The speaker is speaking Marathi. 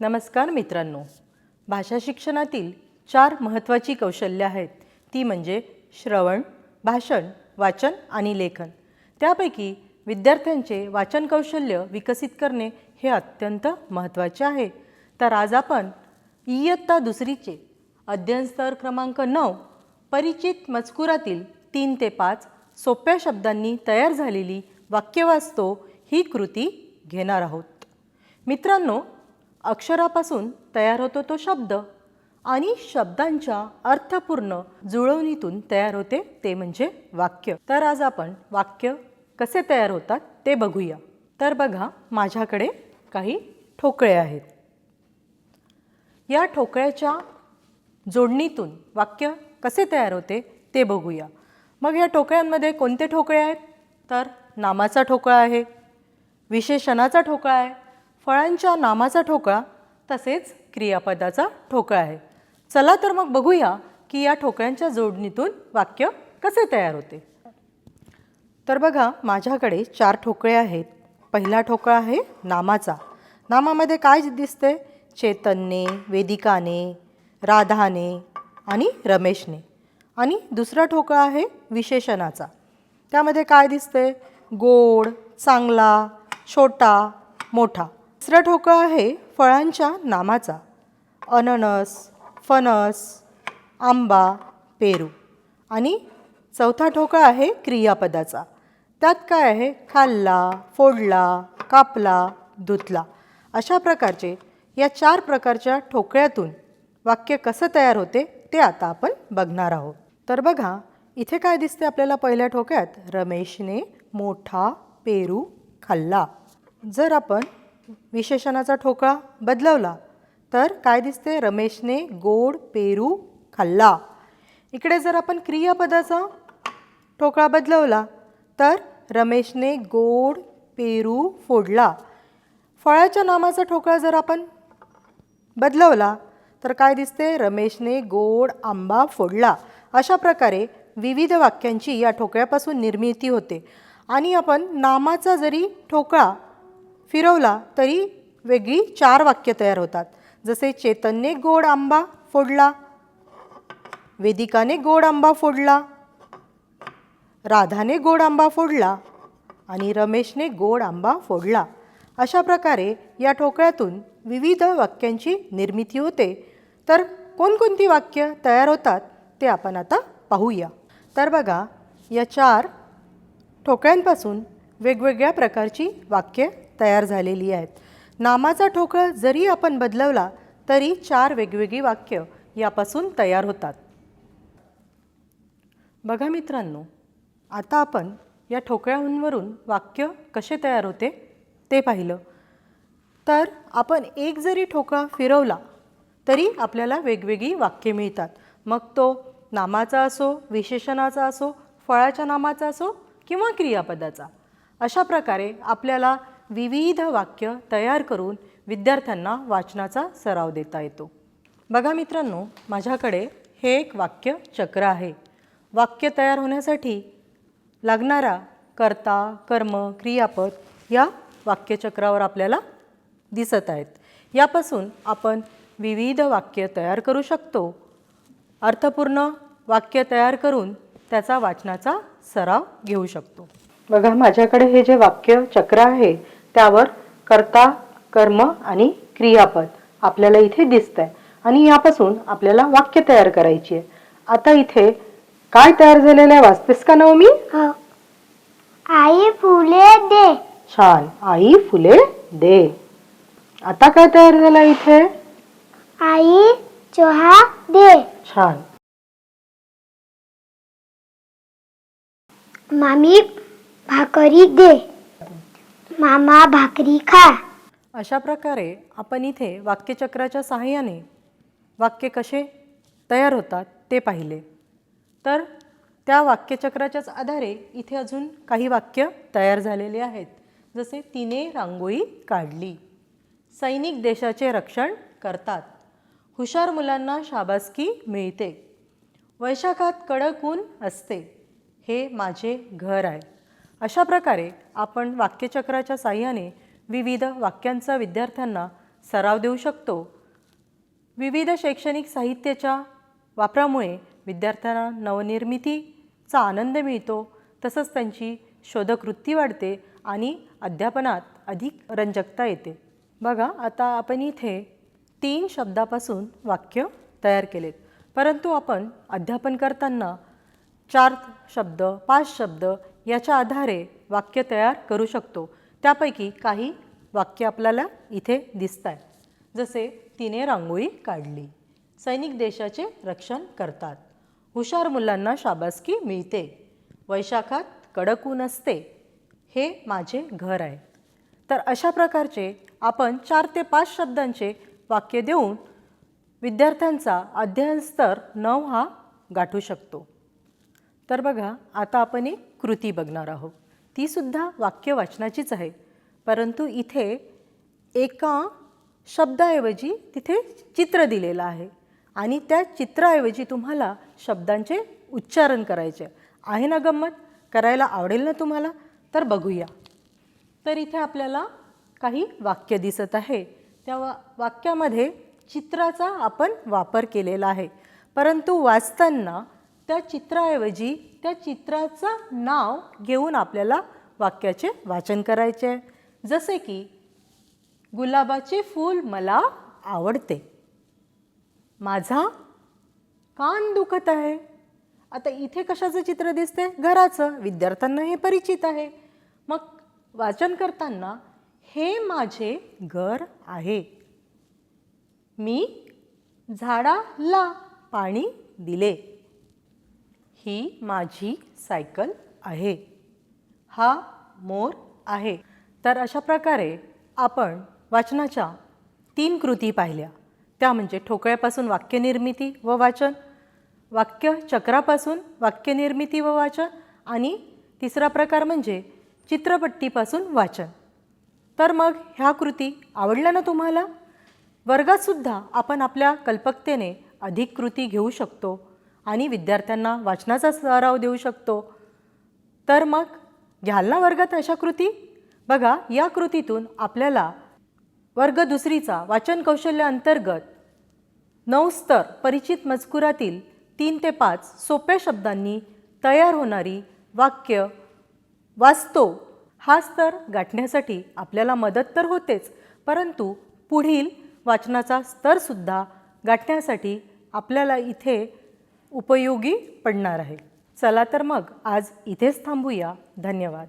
नमस्कार मित्रांनो, भाषा शिक्षणातील 4 महत्त्वाची कौशल्य आहेत. ती म्हणजे श्रवण, भाषण, वाचन आणि लेखन. त्यापैकी विद्यार्थ्यांचे वाचन कौशल्य विकसित करणे हे अत्यंत महत्त्वाचे आहे. तर आज आपण इयत्ता दुसरीचे अध्ययन स्तर क्रमांक 9 परिचित मजकुरातील 3 ते 5 सोप्या शब्दांनी तयार झालेली वाक्यवास्तव ही कृती घेणार आहोत. मित्रांनो, अक्षरापासून तयार होतो तो शब्द आणि शब्दांच्या अर्थपूर्ण जुळवणीतून तयार होते ते म्हणजे वाक्य. तर आज आपण वाक्य कसे तयार होतात ते बघूया. तर बघा, माझ्याकडे काही ठोकळे आहेत. या ठोकळ्याच्या जोडणीतून वाक्य कसे तयार होते ते बघूया. मग या ठोकळ्यांमध्ये कोणते ठोकळे आहेत? तर नामाचा ठोकळा आहे, विशेषणाचा ठोकळा आहे, फळांच्या नामाचा ठोकळा, तसेच क्रियापदाचा ठोकळा आहे. चला तर मग बघूया की या ठोकळ्यांच्या जोडणीतून वाक्य कसे तयार होते. तर बघा, माझ्याकडे 4 ठोकळे आहेत. पहिला ठोकळा आहे नामाचा. नामामध्ये काय दिसते? चेतनने, वेदिकाने, राधाने आणि रमेशने. आणि दुसरा ठोकळा आहे विशेषणाचा. त्यामध्ये काय दिसते? गोड, चांगला, छोटा, मोठा. तिसरा ठोकळा आहे फळांच्या नामाचा. अननस, फणस, आंबा, पेरू. आणि चौथा ठोकळा आहे क्रियापदाचा. त्यात काय आहे? खाल्ला, फोडला, कापला, धुतला. अशा प्रकारचे या 4 प्रकारच्या ठोकळ्यातून वाक्य कसं तयार होते ते आता आपण बघणार आहोत. तर बघा, इथे काय दिसते आपल्याला पहिल्या ठोक्यात? रमेशने मोठा पेरू खाल्ला. जर आपण विशेषणाचा ठोकळा बदलवला तर काय दिसते? रमेशने गोड पेरू खाल्ला. इकडे जर आपण क्रियापदाचा ठोकळा बदलवला तर रमेशने गोड पेरू फोडला. फळाच्या नामाचा ठोकळा जर आपण बदलवला तर काय दिसते? रमेशने गोड आंबा फोडला. अशा प्रकारे विविध वाक्यांची या ठोकळ्यापासून निर्मिती होते. आणि आपण नामाचा जरी ठोकळा फिरवला तरी वेगळी 4 वाक्य तयार होतात. जसे चेतनने गोड आंबा फोडला, वेदिकाने गोड आंबा फोडला, राधाने गोड आंबा फोडला आणि रमेशने गोड आंबा फोडला. अशा प्रकारे या ठोकळ्यातून विविध वाक्यांची निर्मिती होते. तर कोणकोणती वाक्य तयार होतात ते आपण आता पाहूया. तर बघा, या 4 ठोकळ्यांपासून वेगवेगळ्या प्रकारची वाक्य तयार झालेली आहेत. नामाचा ठोकळा जरी आपण बदलवला तरी 4 वेगवेगळी वाक्य यापासून तयार होतात. बघा मित्रांनो, आता आपण या ठोकळ्यांवरून वाक्य कसे तयार होते ते पाहिलं. तर आपण एक जरी ठोकळा फिरवला तरी आपल्याला वेगवेगळी वाक्ये मिळतात. मग तो नामाचा असो, विशेषणाचा असो, फळाच्या नामाचा असो किंवा क्रियापदाचा. अशा प्रकारे आपल्याला विविध वाक्य तयार करून विद्यार्थ्यांना वाचनाचा सराव देता येतो. बघा मित्रांनो, माझ्याकडे हे एक वाक्य चक्र आहे. वाक्य तयार होण्यासाठी लागणारा कर्ता, कर्म, क्रियापद या वाक्यचक्रावर आपल्याला दिसत आहेत. यापासून आपण विविध वाक्य तयार करू शकतो. अर्थपूर्ण वाक्य तयार करून त्याचा वाचनाचा सराव घेऊ शकतो. बघा, माझ्याकडे हे जे वाक्य चक्र आहे त्यावर कर्ता, कर्म आणि क्रियापद आपल्याला इथे दिसतंय. आणि यापासून आपल्याला वाक्य तयार करायची आहे. आता इथे काय तयार झालेलं आहे वाचतेस का नवमी? आई फुले दे. छान, आई फुले दे. आता काय तयार झालं इथे? आई चहा दे. छान. मामी भाकरी दे. मामा भाकरी खा. अशा प्रकारे आपण इथे वाक्यचक्राच्या सहाय्याने वाक्य कसे तयार होतात ते पाहिले. तर त्या वाक्यचक्राच्याच आधारे इथे अजून काही वाक्य तयार झालेले आहेत. जसे तिने रांगोळी काढली, सैनिक देशाचे रक्षण करतात, हुशार मुलांना शाबासकी मिळते, वैशाखात कडक ऊन असते, हे माझे घर आहे. अशा प्रकारे आपण वाक्यचक्राच्या साहाय्याने विविध वाक्यांचा विद्यार्थ्यांना सराव देऊ शकतो. विविध शैक्षणिक साहित्याच्या वापरामुळे विद्यार्थ्यांना नवनिर्मितीचा आनंद मिळतो. तसंच त्यांची शोधकवृत्ती वाढते आणि अध्यापनात अधिक रंजकता येते. बघा, आता आपण इथे 3 शब्दापासून वाक्य तयार केलेत, परंतु आपण अध्यापन करताना 4 शब्द 5 शब्द याच्या आधारे वाक्य तयार करू शकतो. त्यापैकी काही वाक्य आपल्याला इथे दिसत आहे. जसे तिने रांगोळी काढली, सैनिक देशाचे रक्षण करतात, हुशार मुलांना शाबासकी मिळते, वैशाखात कडक ऊन असते, हे माझे घर आहे. तर अशा प्रकारचे आपण 4 ते 5 शब्दांचे वाक्य देऊन विद्यार्थ्यांचा अध्ययन स्तर 9 हा गाठू शकतो. तर बघा, आता आपण एक कृती बघणार आहोत. ती सुद्धा वाक्य वाचनाचीच आहे, परंतु इथे एका शब्दाऐवजी तिथे चित्र दिलेलं आहे आणि त्या चित्राऐवजी तुम्हाला शब्दांचे उच्चारण करायचे आहे. ना गंमत? करायला आवडेल ना तुम्हाला? तर बघूया. तर इथे आपल्याला काही वाक्य दिसत आहे. त्या वाक्यामध्ये चित्राचा आपण वापर केलेला आहे, परंतु वाचताना त्या चित्राऐवजी त्या चित्राचं नाव घेऊन आपल्याला वाक्याचे वाचन करायचे आहे. जसे की गुलाबाचे फूल मला आवडते, माझा कान दुखत आहे. आता इथे कशाचं चित्र दिसते? घराचं. विद्यार्थ्यांना हे परिचित आहे. मग वाचन करताना हे माझे घर आहे, मी झाडाला पाणी दिले, ही माझी सायकल आहे, हा मोर आहे. तर अशा प्रकारे आपण वाचनाच्या 3 कृती पाहिल्या. त्या म्हणजे ठोकळ्यापासून वाक्यनिर्मिती व वाचन, वाक्य चक्रापासून वाक्यनिर्मिती व वाचन, आणि तिसरा प्रकार म्हणजे चित्रपट्टीपासून वाचन. तर मग ह्या कृती आवडल्या ना तुम्हाला? वर्गातसुद्धा आपण आपल्या कल्पकतेने अधिक कृती घेऊ शकतो आणि विद्यार्थ्यांना वाचनाचा सराव देऊ शकतो. तर मग घ्याल ना वर्गात अशा कृती? बघा, या कृतीतून आपल्याला वर्ग दुसरीचा वाचन कौशल्य अंतर्गत 9 स्तर परिचित मजकुरातील 3 ते 5 सोप्या शब्दांनी तयार होणारी वाक्य वाचतो हा स्तर गाठण्यासाठी आपल्याला मदत तर होतेच, परंतु पुढील वाचनाचा स्तरसुद्धा गाठण्यासाठी आपल्याला इथे उपयोगी पडणार आहे. चला तर मग आज इथेच थांबूया. धन्यवाद.